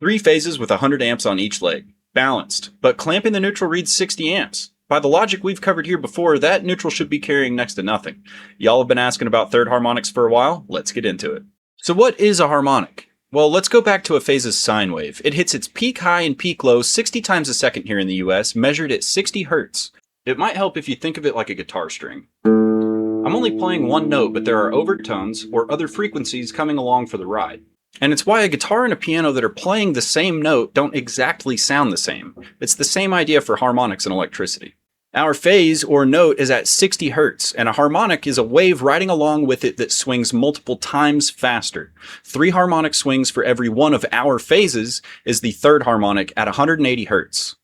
3 phases with 100 amps on each leg. Balanced, but clamping the neutral reads 60 amps. By the logic we've covered here before, that neutral should be carrying next to nothing. Y'all have been asking about third harmonics for a while, let's get into it. So what is a harmonic? Well, let's go back to a phase's sine wave. It hits its peak high and peak low 60 times a second here in the US, measured at 60 hertz. It might help if you think of it like a guitar string. I'm only playing one note, but there are overtones or other frequencies coming along for the ride. And it's why a guitar and a piano that are playing the same note don't exactly sound the same. It's the same idea for harmonics and electricity. Our phase or note is at 60 hertz, and a harmonic is a wave riding along with it that swings multiple times faster. 3 harmonic swings for every one of our phases is the third harmonic at 180 hertz.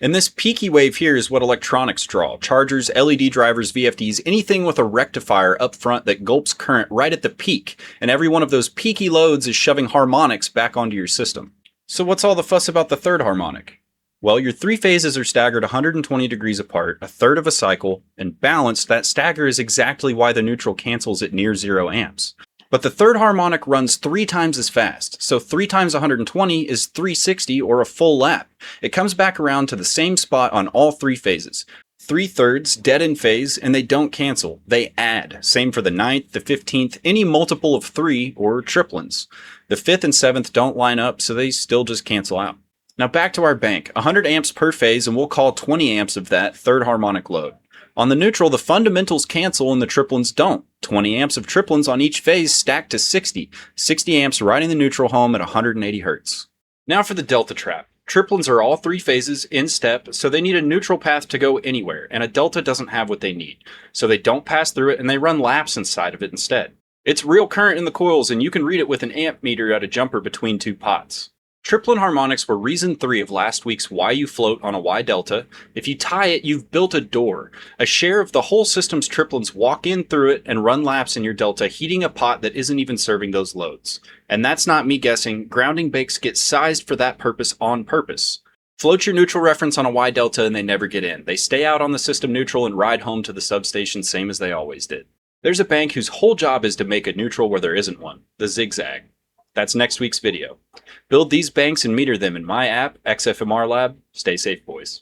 And this peaky wave here is what electronics draw. Chargers, LED drivers, VFDs, anything with a rectifier up front that gulps current right at the peak. And every one of those peaky loads is shoving harmonics back onto your system. So what's all the fuss about the third harmonic? Well, your 3 phases are staggered 120 degrees apart, a third of a cycle, and balanced. That stagger is exactly why the neutral cancels at near 0 amps. But the third harmonic runs 3 times as fast, so 3 times 120 is 360 or a full lap. It comes back around to the same spot on all 3 phases. 3/3 dead in phase, and they don't cancel, they add. Same for the 9th, the 15th, any multiple of 3 or triplens. The 5th and 7th don't line up, so they still just cancel out. Now back to our bank, 100 amps per phase, and we'll call 20 amps of that third harmonic load. On the neutral, the fundamentals cancel and the triplens don't. 20 amps of triplens on each phase stacked to 60. 60 amps riding the neutral home at 180 hertz. Now for the delta trap. Triplens are all 3 phases in step, so they need a neutral path to go anywhere, and a delta doesn't have what they need. So they don't pass through it and they run laps inside of it instead. It's real current in the coils, and you can read it with an amp meter at a jumper between 2 pots. Triplen harmonics were reason 3 of last week's why you float on a wye-delta. If you tie it, you've built a door. A share of the whole system's triplens walk in through it and run laps in your delta, heating a pot that isn't even serving those loads. And that's not me guessing, grounding bakes get sized for that purpose on purpose. Float your neutral reference on a wye-delta and they never get in. They stay out on the system neutral and ride home to the substation same as they always did. There's a bank whose whole job is to make a neutral where there isn't one, the zigzag. That's next week's video. Build these banks and meter them in my app, XFMR Lab. Stay safe, boys.